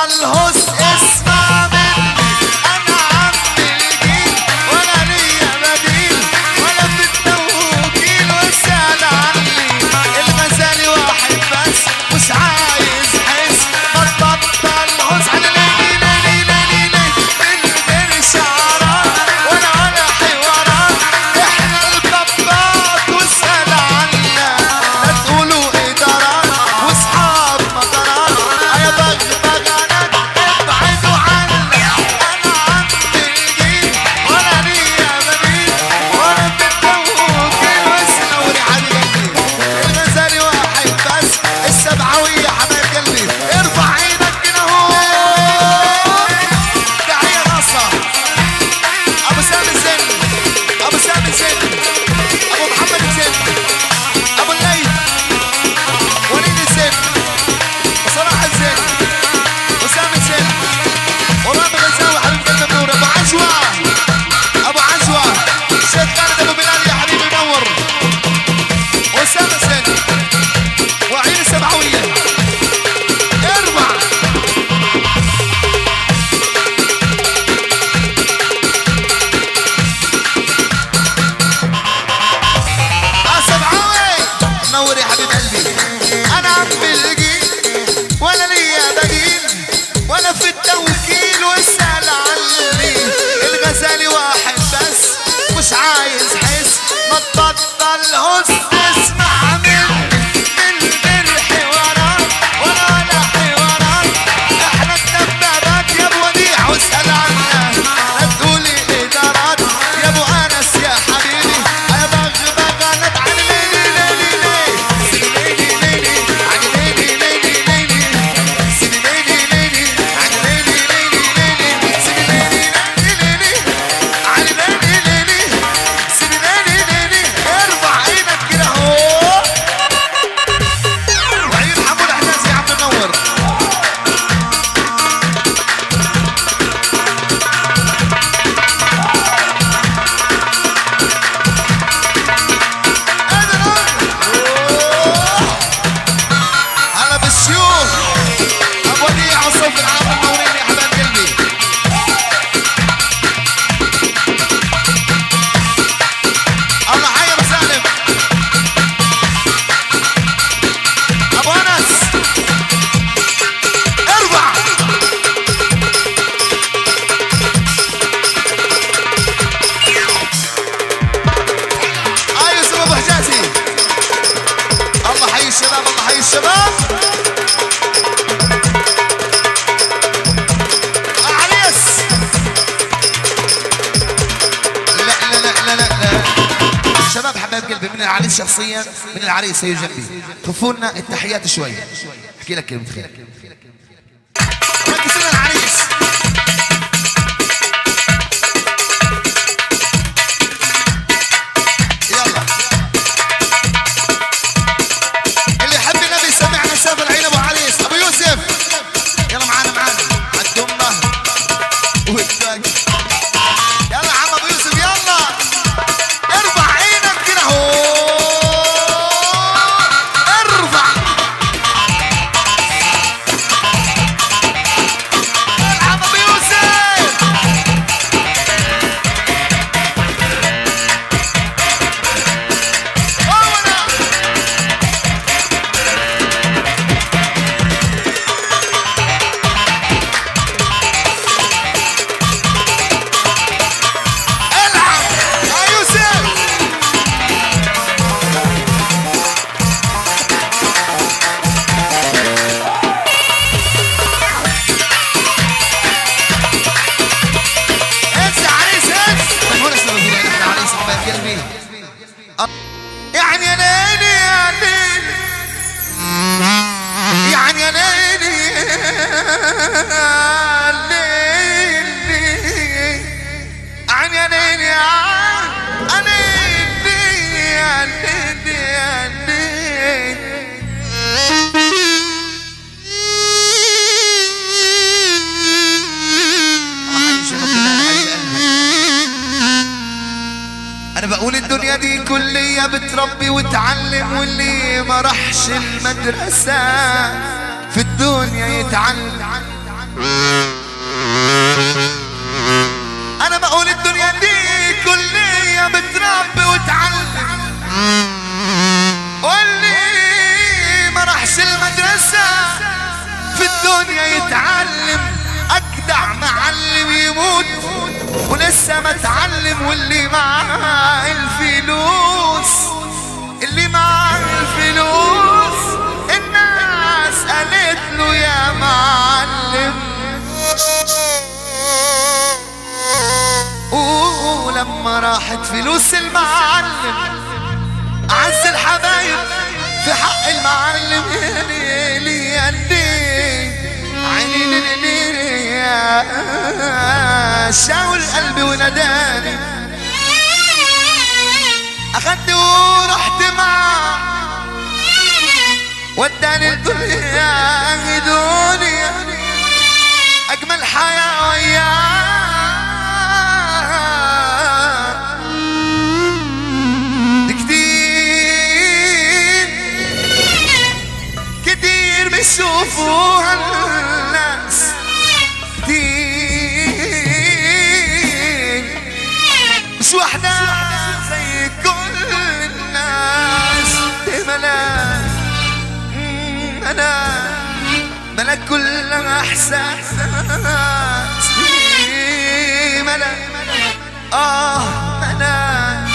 الهوس اسمع مني، انا عم الجيل ولا ليا بديل ولا في التوكيل، واسأل عني الغزالي واحد بس مش عايز حس، بطل هوس على ليلي ليلي ليلي ليلي من غير شعارات ولا حوارات، احنا البابات واسأل عنا، لا تقولوا ادارات واصحاب مطارات، يا بغبغانات ابعدوا عنا، انا عم الجيل ولا ليا بديل ولا في التوكيل، واسنوري على قلبي الغزالي واحد بس، السبعوية حبايب قلبي ارفع ايدك كده اهو. تحية خاصة ابو سامي الزن، ابو سامي الزن، ابو محمد الزن، ابو الليث، وليد الزن، وصلاح الزن، وسامي الزن، ورامي غزاوي حبيب قلبي منور، ابو عجوة، ابو عجوة، الشيخ خالد ابو بلال يا حبيبي منور، وسامي الزن، وعين السبعوية ارفع. سبعوي منور يا حبيب قلبي، انا عم الجيل ولا ليا بديل ولا في التوكيل، واسأل عني الغزالي واحد بس مش عايز حس، ما تبطل هوس اسمع مني من غير حوارات ولا حوارات، احنا الدبابات يا ابو وديع واسأل عنا، لا تقولي ادارات يا ابو انس يا حبيبي، يا بغبغانات على ليلي ليلي ليلي سيدي ليلي على ليلي ليلي ليلي سيدي ليلي ليلي على ليلي ليلي ليلي سيدي ليلي ليلي على ليلي ليلي سيدي ليلي ليلي، ارفع ايدك كده اهو. وعيون حمود احجازي يا عم منور. هلا بالشيوخ ابو وديع وصوت العرب المنورين يا حبايب قلبي. الله حي ابو سالم، ابو انس ارفع. يوسف ابو حجازي، الله حي الشباب، الله حي الشباب. عريس لا لا لا لا لا لا شباب حبايب قلبي، من العريس شخصيا، من العريس هي جنبي، خفوا لنا التحيات شوي، احكي لك كلمة خير. ركز لنا العريس. يلا اللي يحب النبي سمعنا سيف العين ابو عريس، ابو يوسف يلا معانا عالدمه والباقي، يلا عم ابو يوسف يلا ارفع ايدك كده اهو، ارفع. العب ابو يوسف. وانا العب يا يوسف. انس يا عريس انس، هو انا سبب هنا احنا عريس حبايب قلبي. يعني يا ليلي يا ليلي يعني يا ليلي يا ليلي يعني يا ليلي يا ليلي يا ليلي يا انا بقول الدنيا دي كلية بتربي وتعلم، واللي ما راحش المدرسة في الدنيا يتعلم. انا بقول الدنيا دي كلية بتربي وتعلم، واللي ما راحش المدرسة في الدنيا يتعلم. اجدع معلم يموت ولسه ما اتعلم، واللي معاه الفلوس، اللي معاه الفلوس الناس قالت له يا معلم. ولما راحت فلوس المعلم اعز الحبايب في حق المعلم. يا ليلي يا ليلي عيني ليلي يا شاور قلبي وناداني، اخدت ورحت معاه وداني الدنيا دنيا اجمل حياة وياه. كتير بيشوفوها الناس كتير، مش واحدة زي كل الناس. دي ملاك أنا ملاك كل احساس. ملاك ملاك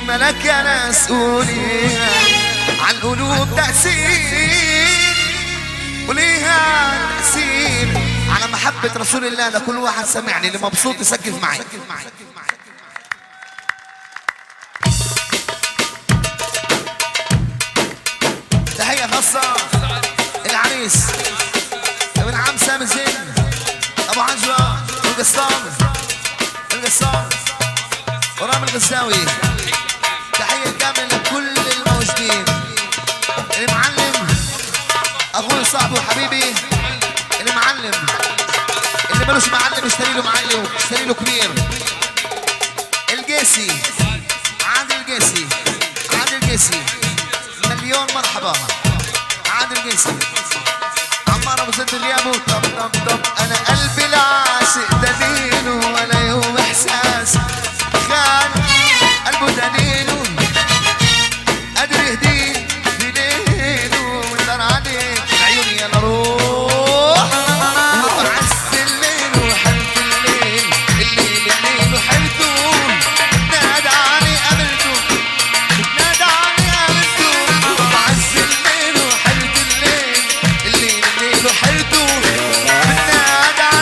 ملاك يا ناس. قولي على القلوب تأثير، وليها تأثير على محبة رسول الله. ده كل واحد سمعني اللي مبسوط يسقف معي. تحية خاصة العريس ابن عم سامي زين ابو عجوة والقصام ورام الغزاوي. تحية كاملة لكل الموجودين. المعلم اخوي وصاحبي وحبيبي المعلم، اللي ملوش معلم اشتري له معلم اشتري له كبير. القيسي عادل القيسي مليون مرحبا. عادل القيسي عمار ابو زيد اليابو. طب انا قلبي العاشق دليله ولا يوم احساس خان قلبه دليله قادر يهديه في ليله وندار عليك عيوني يلا روح وعز الليل وحلت الليل وحلته نادى علي قابلته وعز الليل وحلت الليل وحلته نادى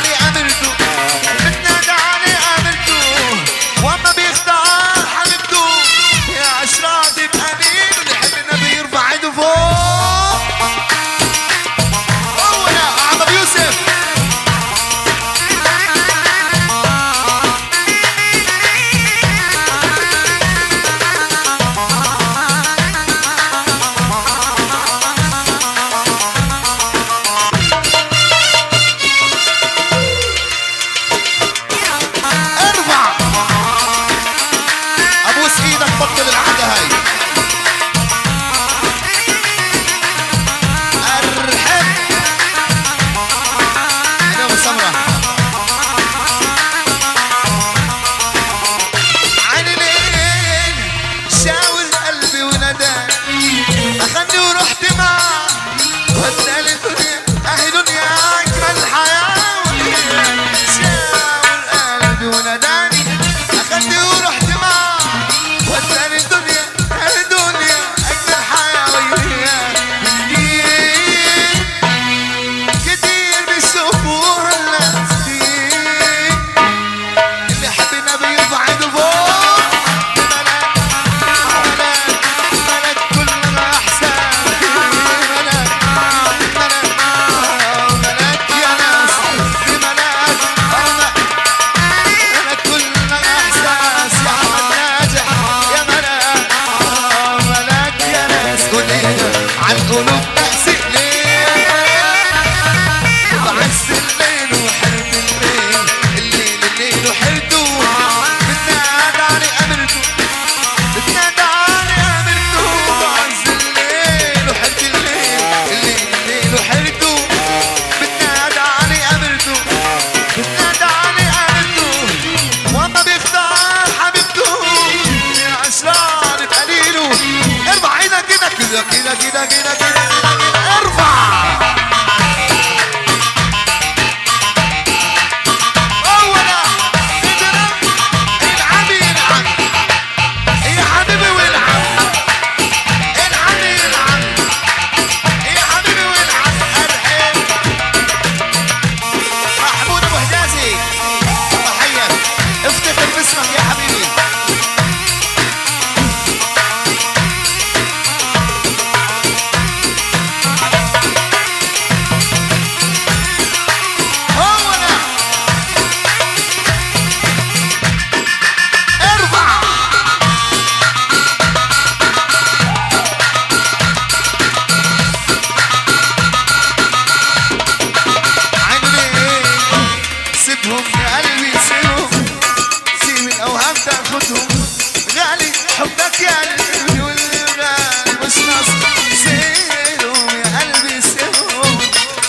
قلبي والغالي مش ناصر سيرهم يا قلبي سيرهم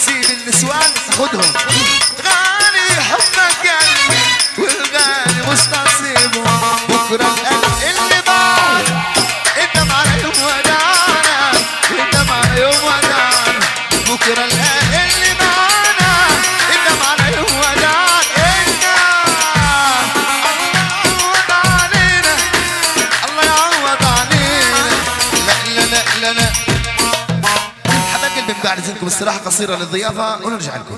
سيب النسوان خدهم غالي حبك قلبي والغالي مش نصيبهم بكره القلب اللي بعد انت على يوم ودانا انت على يوم ودانا بكره القلب اللي معانا انت على يوم ودانا انت الله يعوض علينا الله يعوض علينا لا لا لا لا لا حبايب قلبي بعد اذنكم استراحه قصيره للضيافه ونرجع لكم.